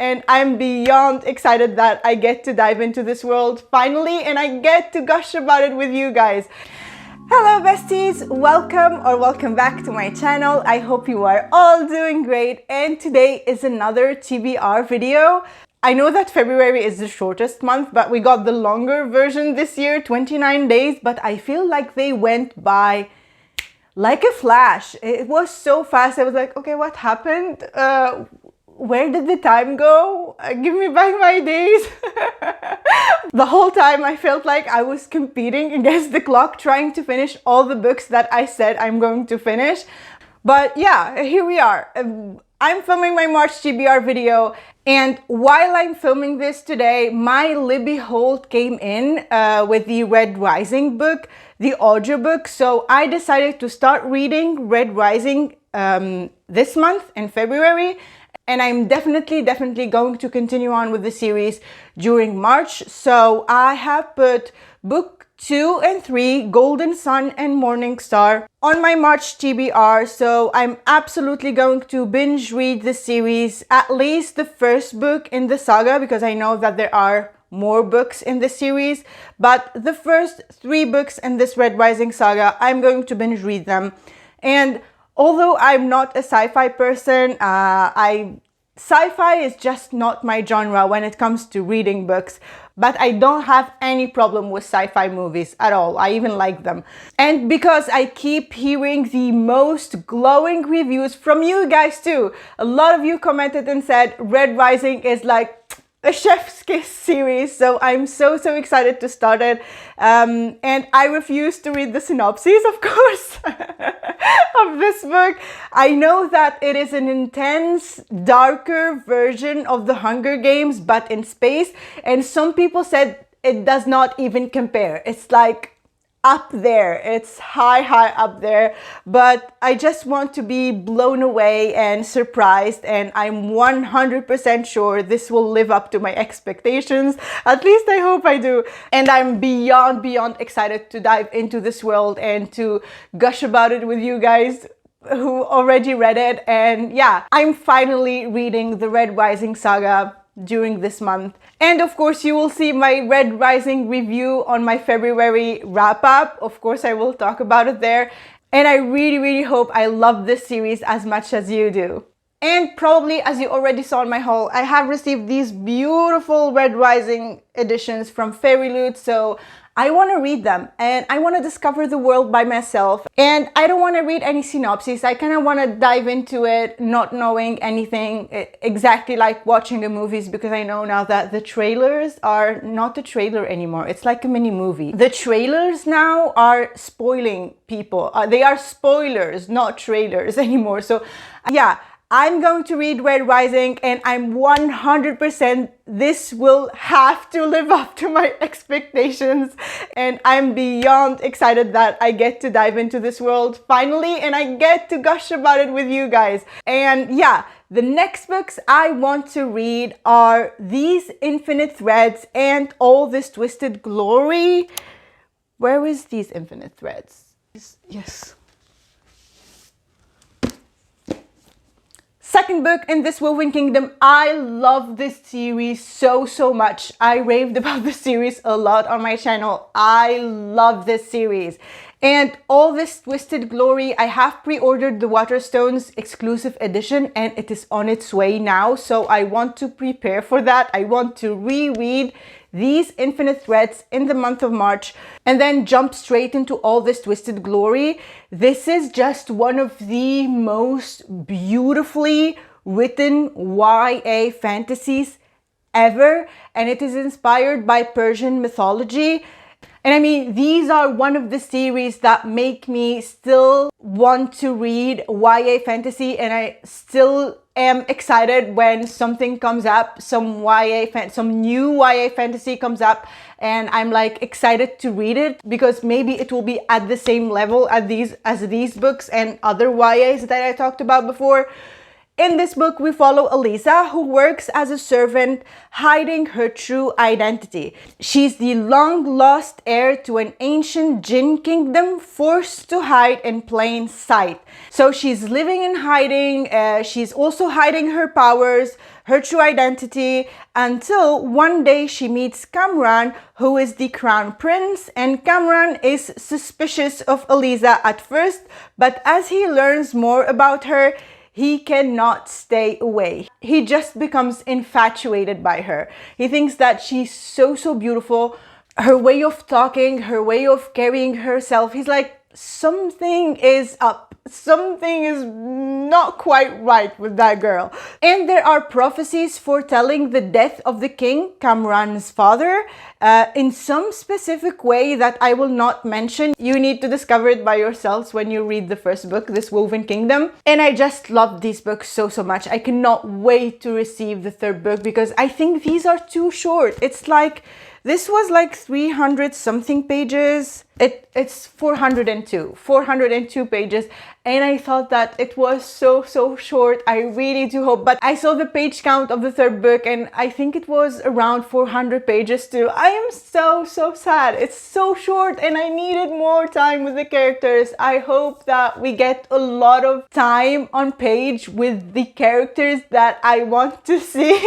And I'm beyond excited that I get to dive into this world finally, and I get to gush about it with you guys. Hello besties, welcome back to my channel. I hope you are all doing great, and today is another TBR video. I know that February is the shortest month, but we got the longer version this year, 29 days, but I feel like they went by like a flash. It was so fast. I was like, okay, what happened? Where did the time go? Give me back my days. The whole time I felt like I was competing against the clock, trying to finish all the books that I said I'm going to finish. But yeah, here we are. I'm filming my March TBR video, and while I'm filming this today, my Libby Holt came in with the Red Rising book, the audiobook. So I decided to start reading Red Rising this month in February. And I'm definitely going to continue on with the series during March. So I have put book 2 and 3, Golden Sun and Morning Star, on my March TBR. So I'm absolutely going to binge read the series, at least the first book in the saga, because I know that there are more books in the series. But the first 3 books in this Red Rising saga, I'm going to binge read them. And although I'm not a sci-fi person, sci-fi is just not my genre when it comes to reading books, but I don't have any problem with sci-fi movies at all. I even like them. And because I keep hearing the most glowing reviews from you guys too, a lot of you commented and said Red Rising is like a chef's kiss series, so I'm so excited to start it. And I refuse to read the synopses, of course, of this book. I know that it is an intense, darker version of the Hunger Games, but in space, and some people said it does not even compare. It's like up there, it's high up there, but I just want to be blown away and surprised, and I'm 100% sure this will live up to my expectations. At least I hope I do. And I'm beyond excited to dive into this world and to gush about it with you guys who already read it. And yeah, I'm finally reading the Red Rising saga during this month. And of course, you will see my Red Rising review on my February wrap-up. Of course, I will talk about it there. And I really hope I love this series as much as you do. And probably, as you already saw in my haul, I have received these beautiful Red Rising editions from Fairy Loot, so I want to read them and I want to discover the world by myself. And I don't want to read any synopsis. I kind of want to dive into it not knowing anything, exactly like watching the movies, because I know now that the trailers are not a trailer anymore. It's like a mini movie. The trailers now are spoiling people. They are spoilers, not trailers anymore. So yeah, I'm going to read Red Rising, and I'm 100% this will have to live up to my expectations. And I'm beyond excited that I get to dive into this world finally, and I get to gush about it with you guys. And yeah, the next books I want to read are These Infinite Threads and All This Twisted Glory. Where is These Infinite Threads? Yes. Second book in this Woven Kingdom. I love this series so much. I raved about this series a lot on my channel. I love this series. And All This Twisted Glory, I have pre-ordered the Waterstones exclusive edition, and it is on its way now. So I want to prepare for that. I want to reread These Infinite Threads in the month of March, and then jump straight into All This Twisted Glory. This is just one of the most beautifully written YA fantasies ever, and it is inspired by Persian mythology. And I mean, these are one of the series that make me still want to read YA fantasy, and I still am excited when something comes up, some new YA fantasy comes up, and I'm like excited to read it, because maybe it will be at the same level as these books and other YAs that I talked about before. In this book, we follow Elisa, who works as a servant, hiding her true identity. She's the long-lost heir to an ancient jinn kingdom, forced to hide in plain sight. So she's living in hiding. She's also hiding her powers, her true identity, until one day she meets Kamran, who is the crown prince, and Kamran is suspicious of Elisa at first, but as he learns more about her, he cannot stay away. He just becomes infatuated by her. He thinks that she's so beautiful. Her way of talking, her way of carrying herself, he's like, something is up. Something is not quite right with that girl. And there are prophecies foretelling the death of the king, Kamran's father, in some specific way that I will not mention. You need to discover it by yourselves when you read the first book, This Woven Kingdom. And I just love these books so much. I cannot wait to receive the third book because I think these are too short. It's like, this was like 300 something pages. It's 402 pages. And I thought that it was so short. I really do hope. But I saw the page count of the third book and I think it was around 400 pages too. I am so sad. It's so short and I needed more time with the characters. I hope that we get a lot of time on page with the characters that I want to see.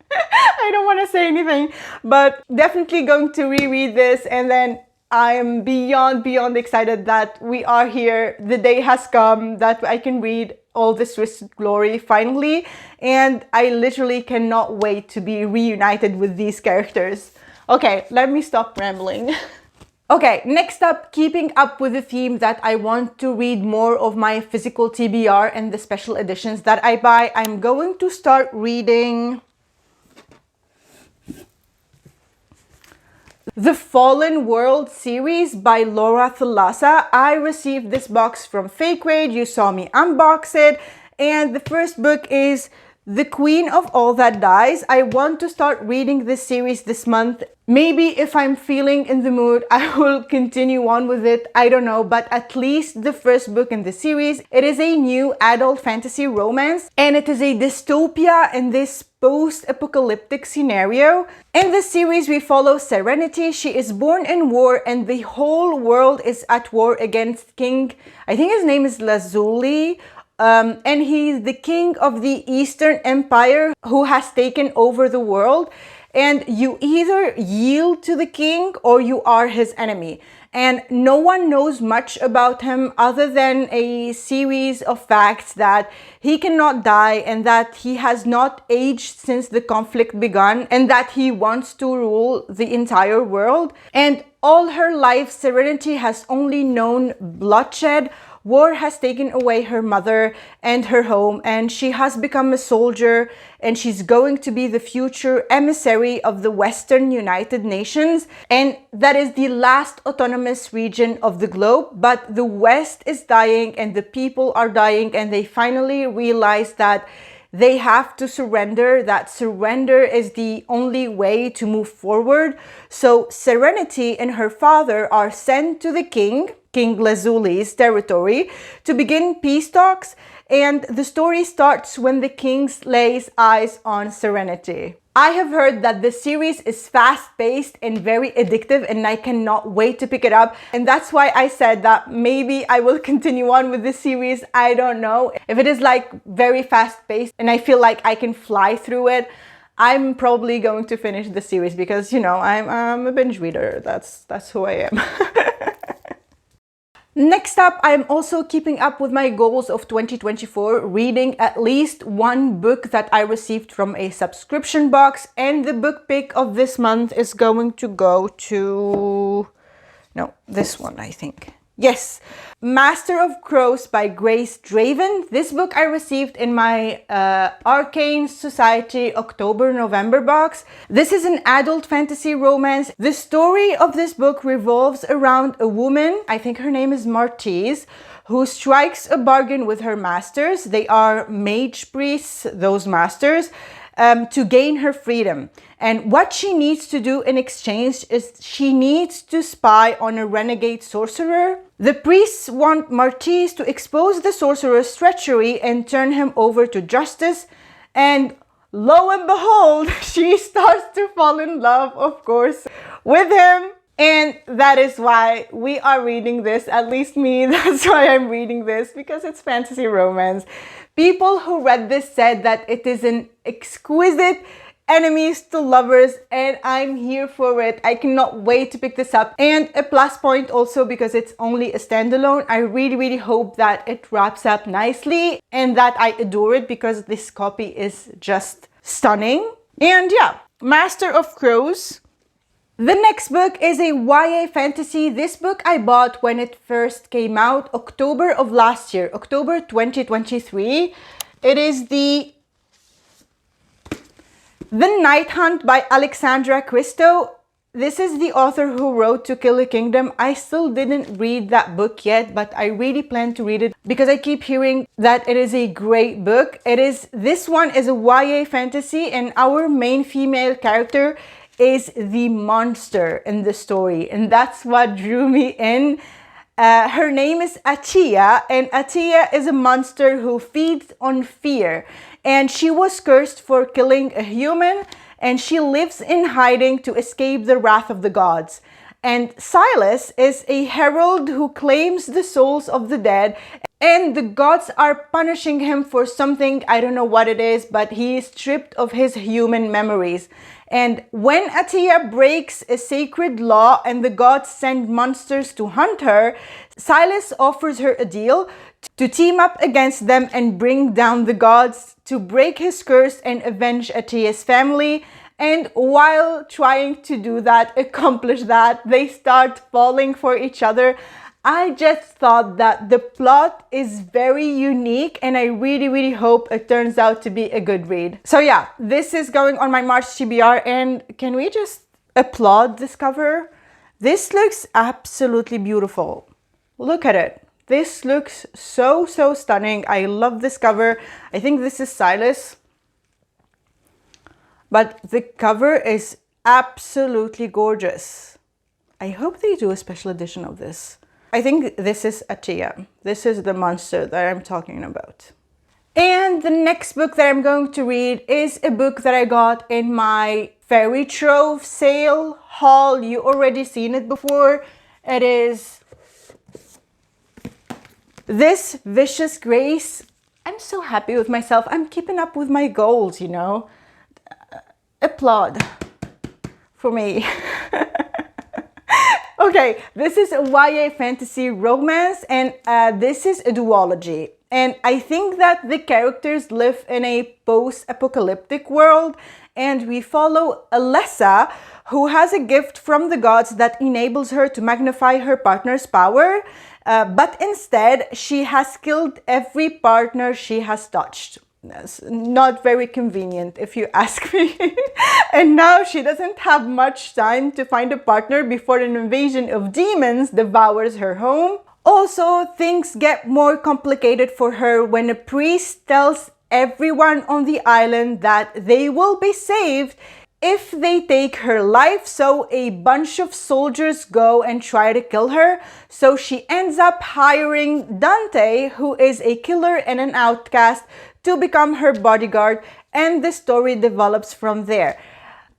I don't want to say anything, but definitely going to reread this, and then I am beyond excited that we are here. The day has come that I can read All This Twisted Glory finally, and I literally cannot wait to be reunited with these characters. Okay, let me stop rambling. Okay, next up, keeping up with the theme that I want to read more of my physical TBR and the special editions that I buy, I'm going to start reading The Fallen World series by Laura Thalassa. I received this box from Fake Raid. You saw me unbox it. And the first book is The Queen of All That Dies. I want to start reading this series this month. Maybe if I'm feeling in the mood, I will continue on with it. I don't know, but at least the first book in the series, it is a new adult fantasy romance, and it is a dystopia in this post-apocalyptic scenario. In this series, we follow Serenity. She is born in war, and the whole world is at war against King, I think his name is Lazuli, and he's the king of the Eastern Empire who has taken over the world. And you either yield to the king or you are his enemy. And no one knows much about him other than a series of facts that he cannot die and that he has not aged since the conflict began and that he wants to rule the entire world. And all her life, Serenity has only known bloodshed. War has taken away her mother and her home, and she has become a soldier, and she's going to be the future emissary of the Western United Nations, and that is the last autonomous region of the globe. But the West is dying and the people are dying, and they finally realize that they have to surrender, that surrender is the only way to move forward. So Serenity and her father are sent to the King Lazuli's territory to begin peace talks, and the story starts when the king lays eyes on Serenity. I have heard that the series is fast-paced and very addictive, and I cannot wait to pick it up. And that's why I said that maybe I will continue on with this series. I don't know. If it is like very fast-paced and I feel like I can fly through it, I'm probably going to finish the series because, you know, I'm a binge reader. That's who I am. Next up, I'm also keeping up with my goals of 2024, reading at least one book that I received from a subscription box, and the book pick of this month is going to go to, no, this one, I think. Yes, Master of Crows by Grace Draven. This book I received in my Arcane Society October-November box. This is an adult fantasy romance. The story of this book revolves around a woman, I think her name is Martise, who strikes a bargain with her masters. They are mage priests, those masters. to gain her freedom. And what she needs to do in exchange is she needs to spy on a renegade sorcerer. The priests want Martise to expose the sorcerer's treachery and turn him over to justice. And lo and behold, she starts to fall in love, of course, with him. And that is why we are reading this, at least me, that's why I'm reading this, because it's fantasy romance. People who read this said that it is an exquisite enemies to lovers, and I'm here for it. I cannot wait to pick this up. And a plus point also because it's only a standalone. I really hope that it wraps up nicely and that I adore it because this copy is just stunning. And yeah, Master of Crows. The next book is a YA fantasy. This book I bought when it first came out, October of last year, October 2023. It is The Night Hunt by Alexandra Christo. This is the author who wrote To Kill a Kingdom. I still didn't read that book yet, but I really plan to read it because I keep hearing that it is a great book. This one is a YA fantasy, and our main female character is the monster in the story, and that's what drew me in. Her name is Atiya, and Atiya is a monster who feeds on fear, and she was cursed for killing a human, and she lives in hiding to escape the wrath of the gods. And Silas is a herald who claims the souls of the dead, and the gods are punishing him for something, I don't know what it is, but he is stripped of his human memories. And when Atiya breaks a sacred law and the gods send monsters to hunt her, Silas offers her a deal to team up against them and bring down the gods to break his curse and avenge Atiya's family. And while trying to do that, accomplish that, they start falling for each other. I just thought that the plot is very unique, and I really hope it turns out to be a good read. So yeah, this is going on my March TBR, and can we just applaud this cover? This looks absolutely beautiful. Look at it. This looks so stunning. I love this cover. I think this is Silas. But the cover is absolutely gorgeous. I hope they do a special edition of this. I think this is Atiya. This is the monster that I'm talking about. And the next book that I'm going to read is a book that I got in my Fairy Trove sale haul. You already seen it before. It is This Vicious Grace. I'm so happy with myself. I'm keeping up with my goals, you know. Applaud for me. Okay, this is a YA fantasy romance, and this is a duology. And I think that the characters live in a post-apocalyptic world, and we follow Thalassa, who has a gift from the gods that enables her to magnify her partner's power, but instead she has killed every partner she has touched. That's not very convenient if you ask me. And now she doesn't have much time to find a partner before an invasion of demons devours her home. Also, things get more complicated for her when a priest tells everyone on the island that they will be saved if they take her life. So a bunch of soldiers go and try to kill her. So she ends up hiring Dante, who is a killer and an outcast, to become her bodyguard, and the story develops from there.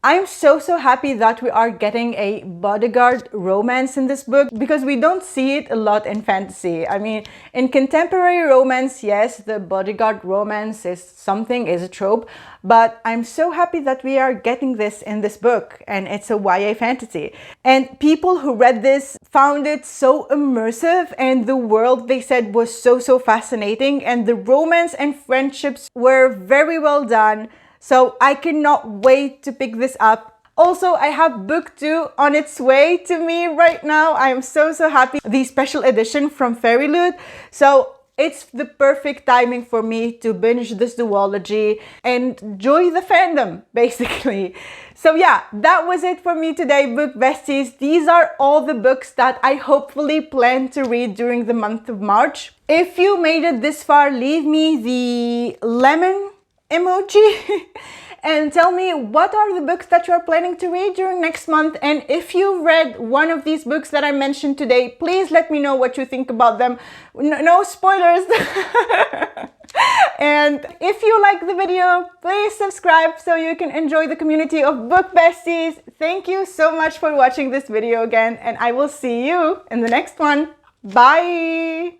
I'm so happy that we are getting a bodyguard romance in this book, because we don't see it a lot in fantasy. I mean, in contemporary romance, yes, the bodyguard romance is a trope, but I'm so happy that we are getting this in this book, and it's a YA fantasy. And people who read this found it so immersive, and the world, they said, was so fascinating, and the romance and friendships were very well done. So I cannot wait to pick this up. Also, I have book 2 on its way to me right now. I am so happy. The special edition from Fairy Loot. So it's the perfect timing for me to binge this duology and enjoy the fandom, basically. So yeah, that was it for me today, book besties. These are all the books that I hopefully plan to read during the month of March. If you made it this far, leave me the lemon emoji and tell me what are the books that you're planning to read during next month. And if you read one of these books that I mentioned today, please let me know what you think about them. No spoilers. And if you like the video, please subscribe so you can enjoy the community of book besties. Thank you so much for watching this video again, and I will see you in the next one. Bye!